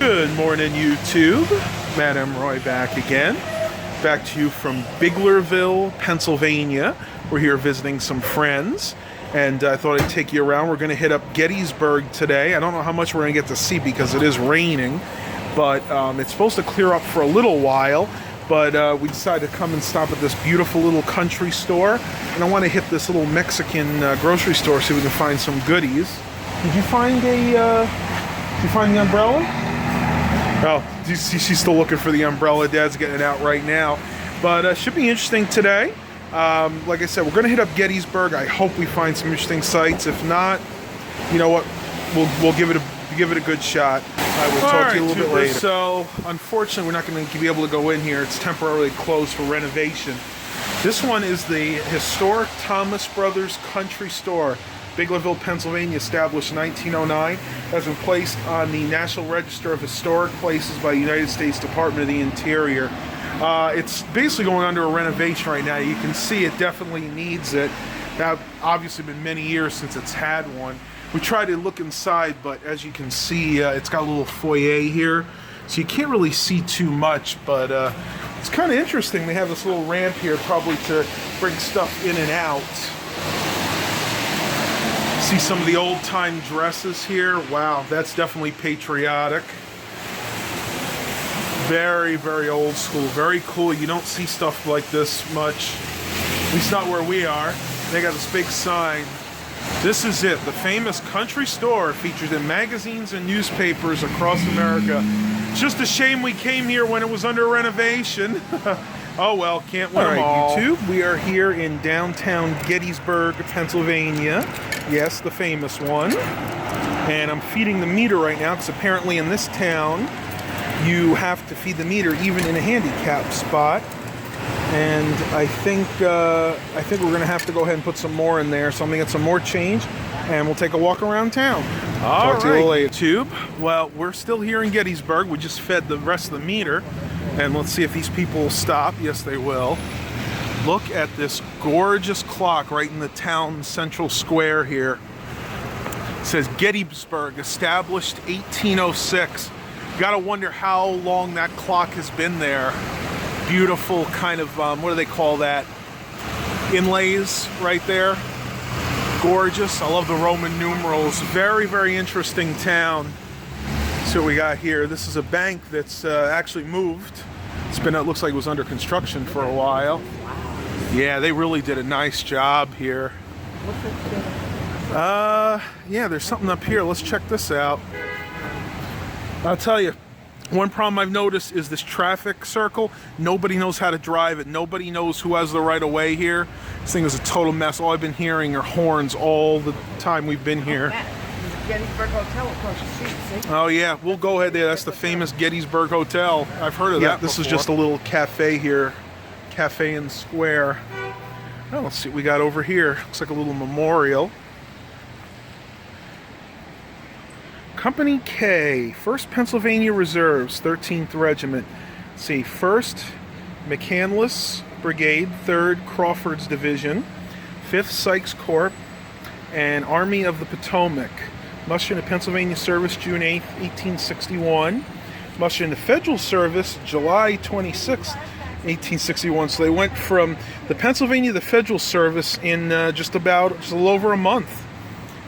Good morning, YouTube. Matt M. Roy back again. Back to you from Biglerville, Pennsylvania. We're here visiting some friends, and I thought I'd take you around. We're going to hit up Gettysburg today. I don't know how much we're going to get to see because it is raining, but it's supposed to clear up for a little while. But we decided to come and stop at this beautiful little country store, and I want to hit this little Mexican grocery store so we can find some goodies. Did you find the umbrella? Oh, you see, she's still looking for the umbrella. Dad's getting it out right now. But should be interesting today. Like I said, we're going to hit up Gettysburg. I hope we find some interesting sights. If not, you know what? We'll give it a good shot. I will talk to you a little bit later. So, unfortunately, we're not going to be able to go in here. It's temporarily closed for renovation. This one is the historic Thomas Brothers Country Store. Biglerville, Pennsylvania, established in 1909, has been placed on the National Register of Historic Places by the United States Department of the Interior. It's basically going under a renovation right now. You can see it definitely needs it. Now, obviously been many years since it's had one. We tried to look inside, but as you can see, it's got a little foyer here, so you can't really see too much, but it's kind of interesting. They have this little ramp here, probably to bring stuff in and out. See some of the old-time dresses here. Wow, that's definitely patriotic. Very, very old school. Very cool. You don't see stuff like this much. At least not where we are. They got this big sign. This is it. The famous country store featured in magazines and newspapers across America. It's just a shame we came here when it was under renovation. Oh well, can't win them all. YouTube, we are here in downtown Gettysburg, Pennsylvania. Yes, the famous one. And I'm feeding the meter right now because apparently in this town you have to feed the meter even in a handicap spot. And I think we're going to have to go ahead and put some more in there. So I'm going to get some more change and we'll take a walk around town. Talk to you later. YouTube. Well, we're still here in Gettysburg. We just fed the rest of the meter. And let's see if these people will stop. Yes, they will. Look at this gorgeous clock right in the town central square here. It says Gettysburg, established 1806. You gotta wonder how long that clock has been there. Beautiful kind of, what do they call that? Inlays right there. Gorgeous. I love the Roman numerals. Very, very interesting town. So what we got here, this is a bank that's actually moved. It looks like it was under construction for a while. Yeah, they really did a nice job here. Yeah, there's something up here. Let's check this out. I'll tell you, one problem I've noticed is this traffic circle. Nobody knows how to drive it. Nobody knows who has the right of way here. This thing is a total mess. All I've been hearing are horns all the time we've been here. Gettysburg Hotel across the street, see? Oh yeah, we'll go ahead there. That's the famous Gettysburg Hotel. I've heard of that. This is just a little cafe here. Cafe and Square. Oh, let's see what we got over here. Looks like a little memorial. Company K, 1st Pennsylvania Reserves, 13th Regiment. Let's see, 1st McCandless Brigade, 3rd Crawford's Division, 5th Sykes Corps, and Army of the Potomac. Mustered into Pennsylvania service June 8th, 1861. Mustered into federal service July 26th, 1861. So they went from the Pennsylvania to the federal service in just a little over a month.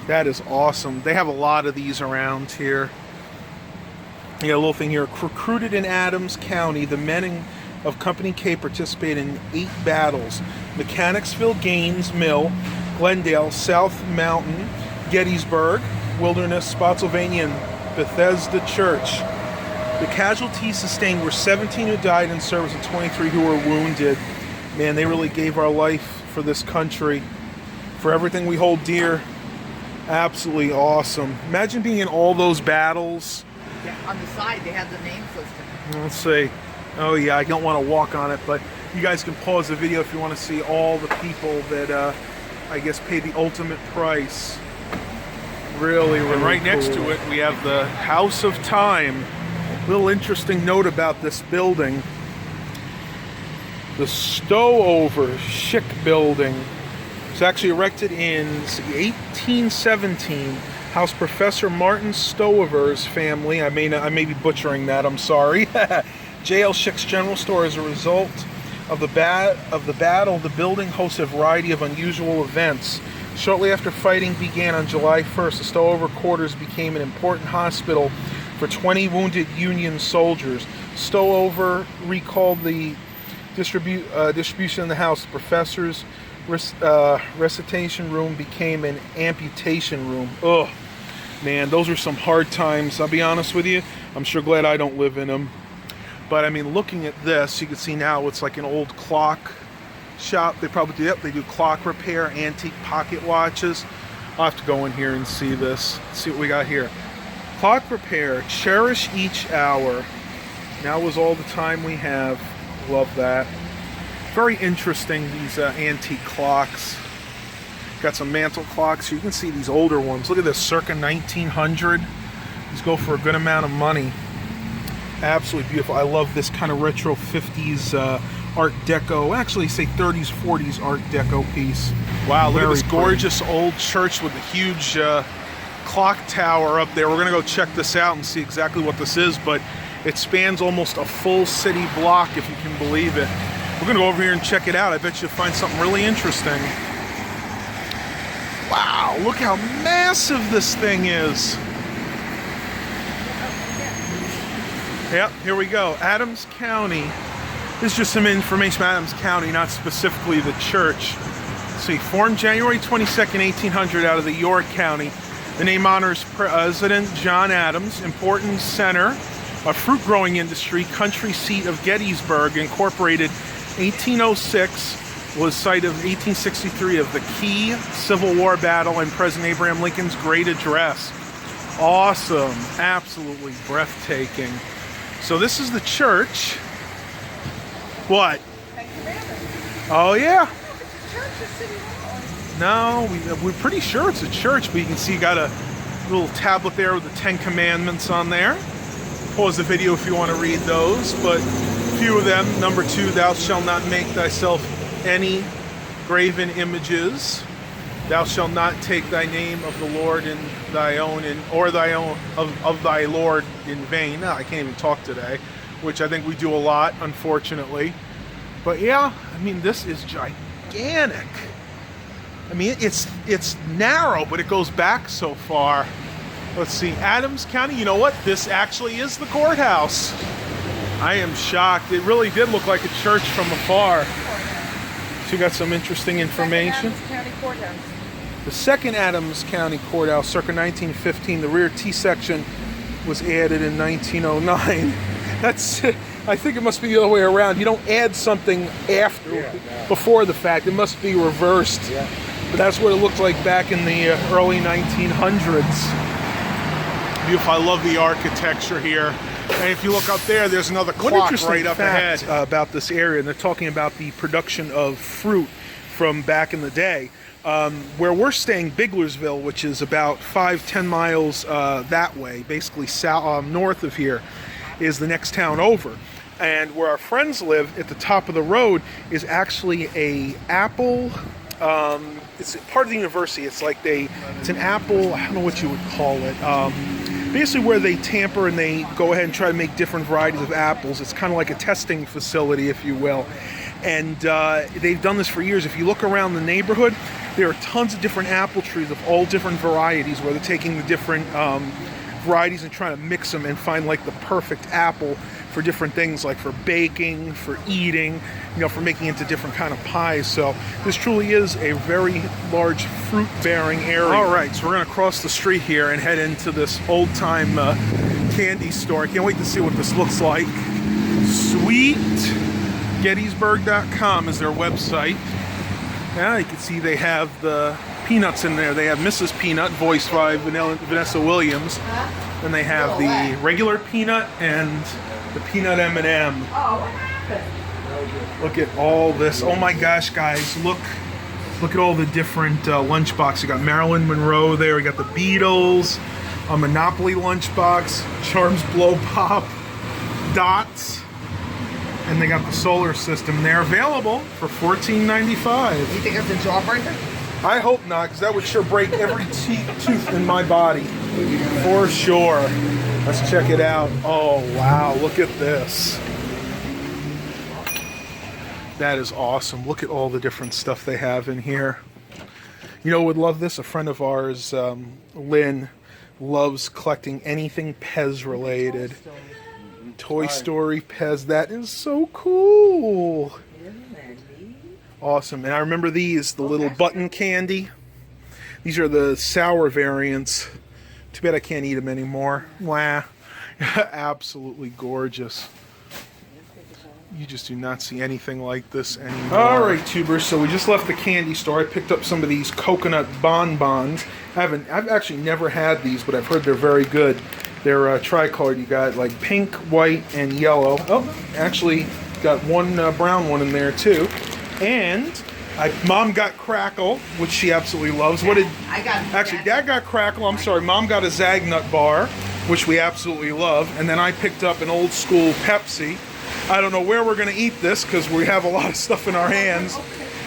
That is awesome. They have a lot of these around here. You got a little thing here. Recruited in Adams County, the men of Company K participated in 8 battles. Mechanicsville, Gaines Mill, Glendale, South Mountain, Gettysburg, Wilderness, Spotsylvania, and Bethesda Church. The casualties sustained were 17 who died in service and 23 who were wounded. Man, they really gave our life for this country, for everything we hold dear. Absolutely awesome. Imagine being in all those battles. Yeah, on the side, they have the names listed. Let's see. Oh yeah, I don't want to walk on it, but you guys can pause the video if you want to see all the people that I guess paid the ultimate price. Really, really right cool. Next to it, we have the House of Time. Little interesting note about this building. The Stowover Schick building. It's actually erected in 1817 House Professor Martin Stover's family. I may be butchering that. I'm sorry. JL Schick's General Store. As a result of the battle, the building hosted a variety of unusual events. Shortly after fighting began on July 1st, the Stover quarters became an important hospital for 20 wounded Union soldiers. Stover recalled the distribution in the house. The professor's recitation room became an amputation room. Ugh, man, those are some hard times. I'll be honest with you. I'm sure glad I don't live in them. But I mean, looking at this, you can see now it's like an old clock shop. They probably do. Yep, they do clock repair, antique pocket watches. I'll have to go in here and see this. Let's see what we got here. Clock repair. Cherish each hour. Now is all the time we have. Love that. Very interesting, these antique clocks. Got some mantle clocks. You can see these older ones. Look at this, circa 1900. These go for a good amount of money. Absolutely beautiful. I love this kind of retro 50s Art Deco. Actually, say 30s, 40s Art Deco piece. Wow, look at this gorgeous old church with a huge clock tower up there. We're going to go check this out and see exactly what this is, but it spans almost a full city block, if you can believe it. We're going to go over here and check it out. I bet you'll find something really interesting. Wow, look how massive this thing is. Yep, here we go. Adams County. This is just some information about Adams County, not specifically the church. Let's see, formed January 22nd, 1800 out of the York County. The name honors President John Adams, important center of fruit growing industry, country seat of Gettysburg, incorporated 1806, was site of 1863 of the key Civil War battle and President Abraham Lincoln's great address. Awesome, absolutely breathtaking. So this is the church. What? Oh yeah. No, we're pretty sure it's a church, but you can see you got a little tablet there with the 10 Commandments on there. Pause the video if you want to read those, but a few of them. Number 2, thou shalt not make thyself any graven images. Thou shalt not take thy name of the Lord in thy own, or thy own of thy Lord in vain. No, I can't even talk today, which I think we do a lot, unfortunately. But yeah, I mean, this is gigantic. I mean, it's narrow, but it goes back so far. Let's see, Adams County. You know what? This actually is the courthouse. I am shocked. It really did look like a church from afar. So you got some interesting information. Adams County Courthouse. The second Adams County Courthouse, circa 1915. The rear T-section was added in 1909. That's, I think it must be the other way around. You don't add something after, before the fact. It must be reversed. Yeah. But that's what it looked like back in the early 1900s. Beautiful. I love the architecture here. And if you look up there, there's another clock right up ahead. About this area, and they're talking about the production of fruit from back in the day. Where we're staying, Biglerville, which is about 5-10 miles that way, basically south, north of here, is the next town over. And where our friends live, at the top of the road, is actually a apple. It's part of the university. It's like it's an apple. I don't know what you would call it. Basically, where they tamper and they go ahead and try to make different varieties of apples. It's kind of like a testing facility, if you will. And they've done this for years. If you look around the neighborhood, there are tons of different apple trees of all different varieties, where they're taking the different varieties and trying to mix them and find like the perfect apple for different things, like for baking, for eating, for making into different kind of pies. So this truly is a very large fruit-bearing area. All right, so we're going to cross the street here and head into this old-time candy store. I can't wait to see what this looks like. Sweet. Gettysburg.com is their website. Yeah, you can see they have the peanuts in there. They have Mrs. Peanut, voiced by Vanessa Williams. Then they have the regular peanut and the peanut M&M. Oh, what happened? Look at all this. Oh my gosh, guys. Look at all the different lunchboxes. You got Marilyn Monroe there. We got the Beatles, a Monopoly lunchbox, Charms Blow Pop, Dots. And they got the solar system. They're available for $14.95. You think it's a jawbreaker? I hope not, because that would sure break every tooth in my body. For sure. Let's check it out. Oh, wow. Look at this. That is awesome. Look at all the different stuff they have in here. You know who would love this? A friend of ours, Lynn, loves collecting anything Pez related. Toy Story Pez. That is so cool. Awesome. And I remember these, the little button candy. These are the sour variants. Too bad I can't eat them anymore. Wow. Absolutely gorgeous. You just do not see anything like this anymore. All right, tubers. So we just left the candy store. I picked up some of these coconut bonbons. I've actually never had these, but I've heard they're very good. They're tricolored. You got like pink, white, and yellow. Oh, actually got one brown one in there too. And Mom got Crackle, which she absolutely loves. What did actually Dad got Crackle? I'm sorry, Mom got a Zagnut bar, which we absolutely love. And then I picked up an old school Pepsi. I don't know where we're going to eat this because we have a lot of stuff in our hands.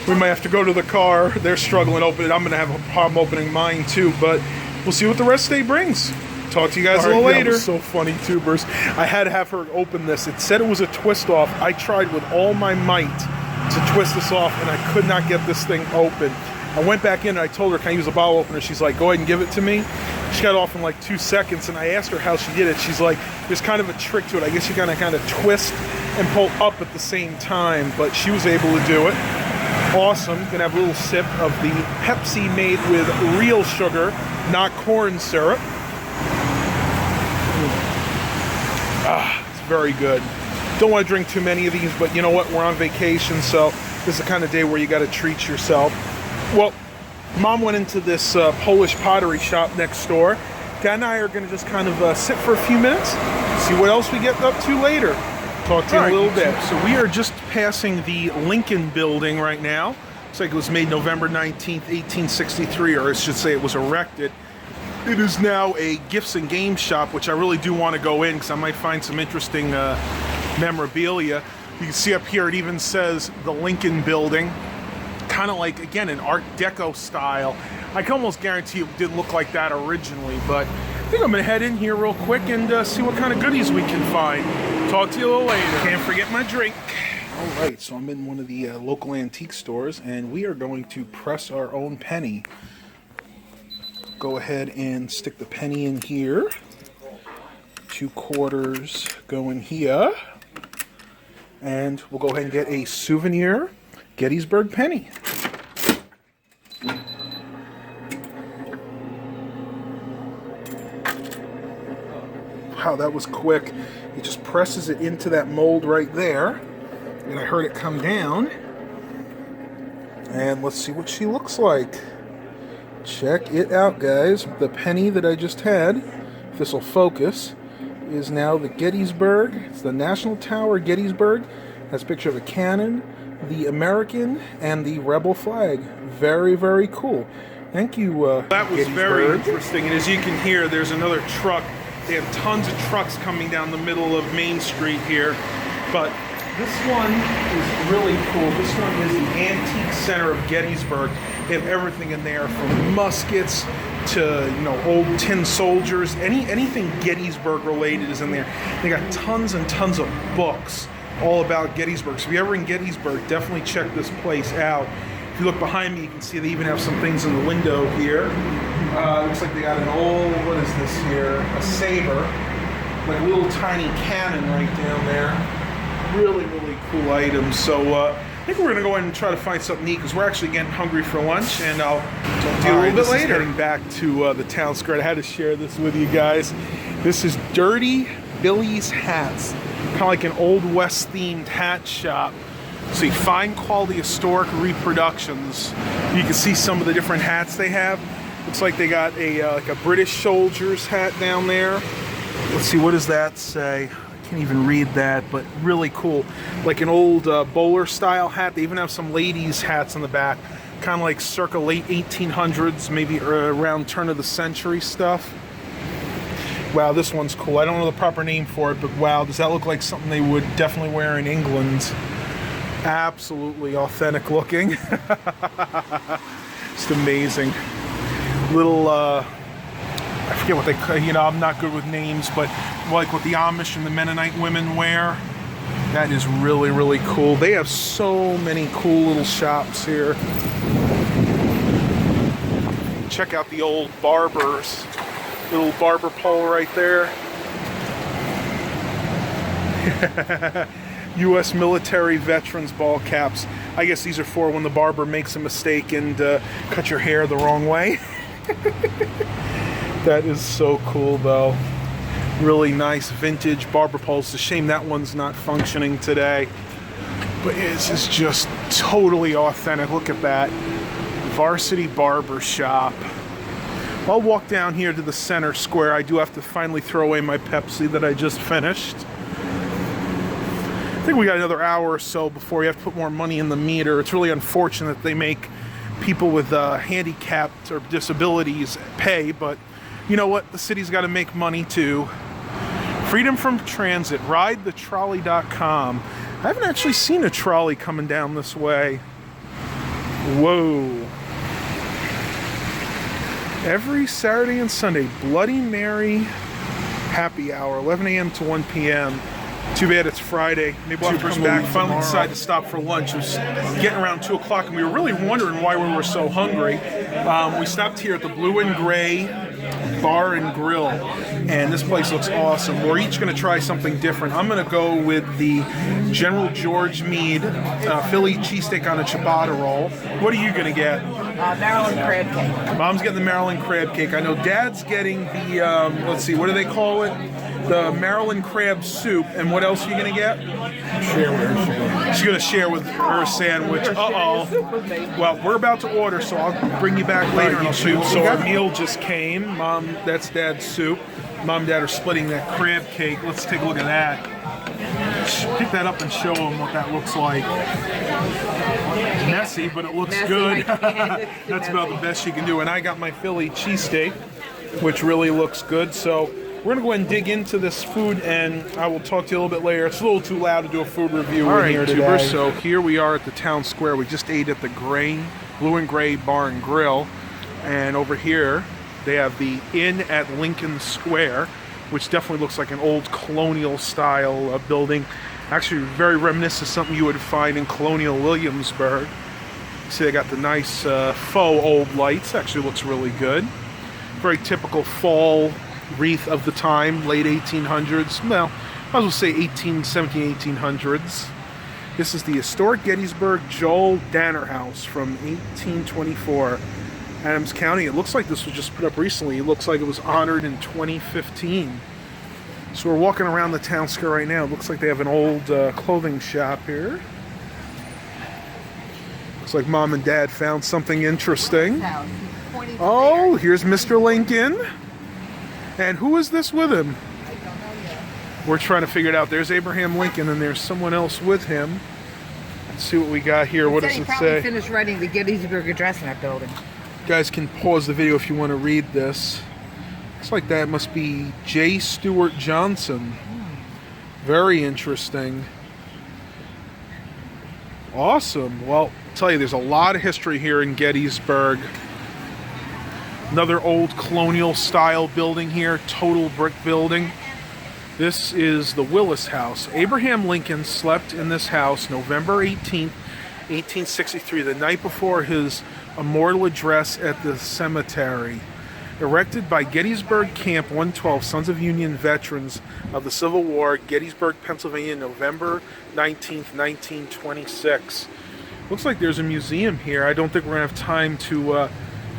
We might have to go to the car. They're struggling to open it. I'm going to have a problem opening mine too, but we'll see what the rest of the day brings. Talk to you guys a little later. That was so funny, tubers. I had to have her open this. It said it was a twist off. I tried with all my might to twist this off, and I could not get this thing open. I went back in and I told her, can I use a bottle opener? She's like, go ahead and give it to me. She got off in like 2 seconds, and I asked her how she did it. She's like, there's kind of a trick to it. I guess you kind of twist and pull up at the same time, but she was able to do it. Awesome. Gonna have a little sip of the Pepsi made with real sugar, not corn syrup. It's very good. Don't want to drink too many of these, but you know what? We're on vacation, so this is the kind of day where you got to treat yourself. Well, Mom went into this Polish pottery shop next door. Dad and I are going to just kind of sit for a few minutes, see what else we get up to later. Talk to you in a little bit. So we are just passing the Lincoln Building right now. Looks like it was made November 19th, 1863, or I should say it was erected. It is now a gifts and games shop, which I really do want to go in because I might find some interesting memorabilia. You can see up here it even says the Lincoln Building, kind of like, again, an Art Deco style. I can almost guarantee it didn't look like that originally, but I think I'm going to head in here real quick and see what kind of goodies we can find. Talk to you a little later. Can't forget my drink. All right, so I'm in one of the local antique stores, and we are going to press our own penny. Go ahead and stick the penny in here. 2 quarters go in here. And we'll go ahead and get a souvenir Gettysburg penny. Wow, that was quick. He just presses it into that mold right there. And I heard it come down. And let's see what she looks like. Check it out, guys. The penny that I just had, if this will focus, is now the Gettysburg. It's the National Tower, Gettysburg. Has a picture of a cannon, the American, and the rebel flag. Very, very cool. Thank you, that was Gettysburg. Very interesting. And as you can hear, there's another truck. They have tons of trucks coming down the middle of Main Street here. But this one is really cool. This one is the Antique Center of Gettysburg. They have everything in there from muskets to, you know, old tin soldiers. Anything Gettysburg related is in there. They got tons and tons of books all about Gettysburg. So if you're ever in Gettysburg, definitely check this place out. If you look behind me, you can see they even have some things in the window here. Looks like they got an old, what is this here? A saber. Like a little tiny cannon right down there. Really, really cool items. So I think we're going to go ahead and try to find something neat because we're actually getting hungry for lunch, and I'll talk to you a little bit later. Getting back to the town square, I had to share this with you guys. This is Dirty Billy's Hats. Kind of like an Old West themed hat shop. See, fine quality historic reproductions. You can see some of the different hats they have. Looks like they got a like a British soldier's hat down there. Let's see, what does that say? I can't even read that, but really cool. Like an old bowler style hat. They even have some ladies' hats on the back. Kind of like circa late 1800s, maybe around turn of the century stuff. Wow, this one's cool. I don't know the proper name for it, but wow, does that look like something they would definitely wear in England? Absolutely authentic looking. Just amazing. Little, I forget what they, I'm not good with names, but like what the Amish and the Mennonite women wear. That is really, really cool. They have so many cool little shops here. Check out the old barbers. Little barber pole right there. U.S. military veterans ball caps. I guess these are for when the barber makes a mistake and cut your hair the wrong way. That is so cool, though. Really nice vintage barber poles. It's a shame that one's not functioning today. But this is just totally authentic. Look at that. Varsity Barber Shop. I'll walk down here to the center square. I do have to finally throw away my Pepsi that I just finished. I think we got another hour or so before you have to put more money in the meter. It's really unfortunate that they make people with handicapped or disabilities pay, but you know what? The city's got to make money too. Freedom from transit. RideTheTrolley.com. I haven't actually seen a trolley coming down this way. Whoa. Every Saturday and Sunday, Bloody Mary happy hour, 11 a.m. to 1 p.m. Too bad it's Friday. Maybe we'll have to come back. Finally decided to stop for lunch. It was getting around 2 o'clock, and we were really wondering why we were so hungry. We stopped here at the Blue and Gray Bar and Grill, and this place looks awesome. We're each going to try something different. I'm going to go with the General George Meade Philly cheesesteak on a ciabatta roll. What are you going to get? Maryland crab cake. Mom's getting the Maryland crab cake. I know Dad's getting the, let's see, what do they call it? The Maryland crab soup. And what else are you going to get? Share with her. She's going to share with her sandwich. Uh-oh. Well, we're about to order, so I'll bring you back later and I'll show you. So our meal just came. Mom, that's Dad's soup. Mom and Dad are splitting that crab cake. Let's take a look at that. Pick that up and show them what that looks like. Messy, but it looks good. That's about the best you can do. And I got my Philly cheesesteak, which really looks good. So we're going to go ahead and dig into this food, and I will talk to you a little bit later. It's a little too loud to do a food review in here today. Tubers, so here we are at the town square. We just ate at the Blue and Gray Bar and Grill. And over here, they have the Inn at Lincoln Square, which definitely looks like an old colonial style building. Actually, very reminiscent of something you would find in colonial Williamsburg. See, they got the nice faux old lights. Actually looks really good. Very typical fall wreath of the time, late 1800s. Well, I was going to say 17, 1800s. This is the historic Gettysburg Joel Danner House from 1824. Adams County. It looks like this was just put up recently. It looks like it was honored in 2015. So we're walking around the town square right now. It looks like they have an old clothing shop here. Looks like Mom and Dad found something interesting. Oh, here's Mr. Lincoln. And who is this with him? I don't know yet. We're trying to figure it out. There's Abraham Lincoln, and there's someone else with him. Let's see what we got here. What does it say? He probably finished writing the Gettysburg Address in that building. You guys can pause the video if you want to read this. Looks like that must be J. Stewart Johnson. Very interesting. Awesome. Well, I'll tell you, there's a lot of history here in Gettysburg. Another old colonial style building here, total brick building. This is the Willis house. Abraham Lincoln slept in this house November 18th, 1863, the night before his immortal address at the cemetery. Erected by Gettysburg Camp 112, Sons of Union veterans of the Civil War, Gettysburg, Pennsylvania, November 19th, 1926. Looks like there's a museum here. I don't think we're going to have time to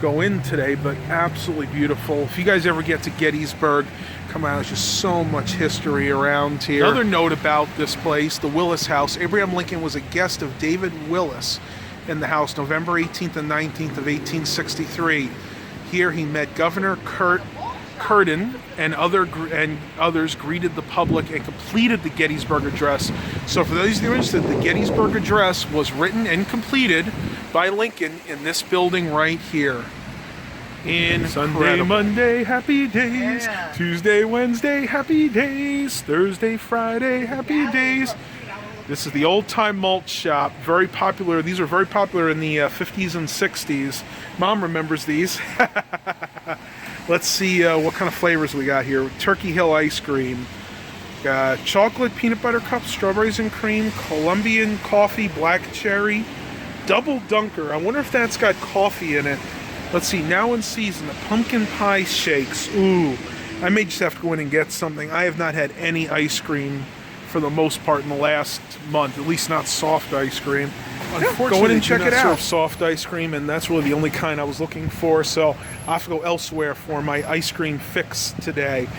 go in today, but absolutely beautiful. If you guys ever get to Gettysburg, come out. There's just so much history around here. Another note about this place, the Willis House. Abraham Lincoln was a guest of David Willis in the house November 18th and 19th of 1863. Here he met Governor Curtin and others, greeted the public, and completed the Gettysburg Address. So for those of you interested, the Gettysburg Address was written and completed by Lincoln in this building right here. Sunday, Monday, happy days. Yeah. Tuesday, Wednesday, happy days. Thursday, Friday, happy days. This is the Old Time Malt Shop. Very popular. These are very popular in the 50s and 60s. Mom remembers these. Let's see what kind of flavors we got here. Turkey Hill ice cream. Got chocolate peanut butter cup, strawberries and cream, Colombian coffee, black cherry, double dunker. I wonder if that's got coffee in it. Let's see, now in season, the pumpkin pie shakes. Ooh, I may just have to go in and get something. I have not had any ice cream for the most part in the last month, at least not soft ice cream. Unfortunately, go in and check it out. Soft ice cream, and that's really the only kind I was looking for, so I have to go elsewhere for my ice cream fix today.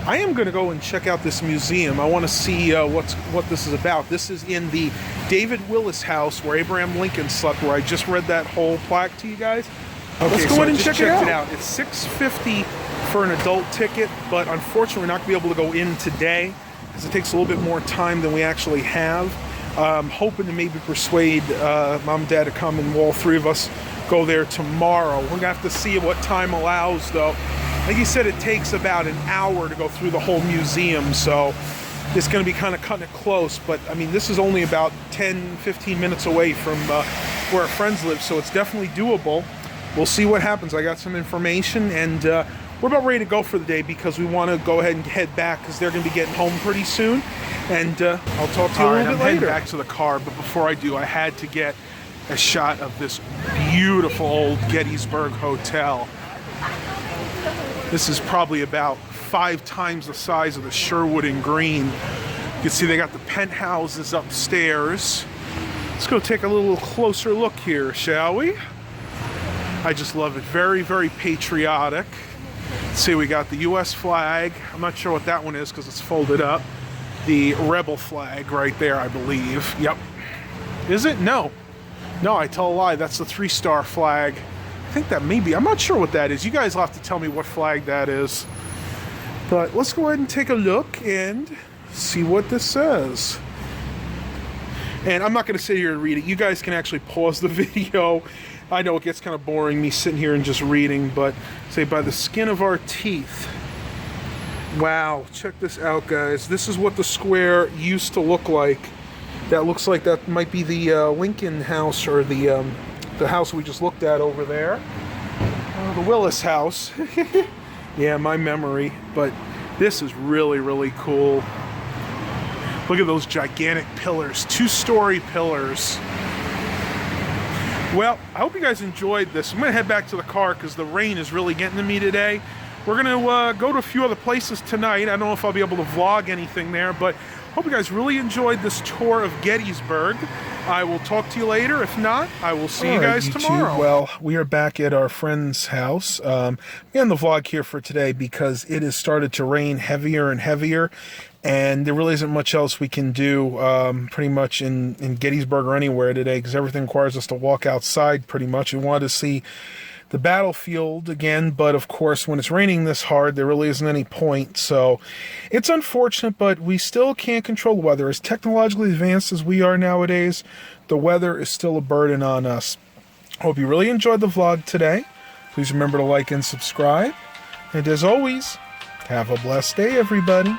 I am going to go and check out this museum. I want to see what this is about. This is in the David Willis house where Abraham Lincoln slept, where I just read that whole plaque to you guys. Okay, let's go in and check it out. It's $6.50 for an adult ticket, but unfortunately we're not going to be able to go in today because it takes a little bit more time than we actually have. I'm hoping to maybe persuade Mom and Dad to come, and all three of us go there tomorrow. We're going to have to see what time allows, though. Like you said, it takes about an hour to go through the whole museum, so it's going to be kind of cutting it close. But, I mean, this is only about 10, 15 minutes away from where our friends live, so it's definitely doable. We'll see what happens. I got some information, and we're about ready to go for the day because we want to go ahead and head back because they're going to be getting home pretty soon. And I'll talk to you a little bit later. I'm heading back to the car, but before I do, I had to get a shot of this beautiful old Gettysburg hotel. This is probably about 5 times the size of the Sherwood and Green. You can see they got the penthouses upstairs. Let's go take a little closer look here, shall we? I just love it. Very, very patriotic. Let's see, we got the U.S. flag. I'm not sure what that one is because it's folded up. The rebel flag right there, I believe. Yep. Is it? No. No, I tell a lie. That's the 3-star flag. I think that may be. I'm not sure what that is. You guys will have to tell me what flag that is. But let's go ahead and take a look and see what this says. And I'm not going to sit here and read it. You guys can actually pause the video. I know it gets kind of boring me sitting here and just reading, but say, by the skin of our teeth. Wow, check this out, guys. This is what the square used to look like. That looks like that might be the Lincoln house, or the house we just looked at over there. The Willis house. Yeah, my memory. But this is really, really cool. Look at those gigantic pillars. 2-story pillars. Well, I hope you guys enjoyed this. I'm going to head back to the car because the rain is really getting to me today. We're going to go to a few other places tonight. I don't know if I'll be able to vlog anything there, but hope you guys really enjoyed this tour of Gettysburg. I will talk to you later. If not, I will see you guys tomorrow. Well, we are back at our friend's house. We end the vlog here for today because it has started to rain heavier and heavier, and there really isn't much else we can do pretty much in Gettysburg or anywhere today because everything requires us to walk outside pretty much. We wanted to see the battlefield again, but of course when it's raining this hard there really isn't any point, so it's unfortunate, but we still can't control the weather. As technologically advanced as we are nowadays, the weather is still a burden on us. Hope you really enjoyed the vlog today. Please remember to like and subscribe, and as always, have a blessed day, everybody.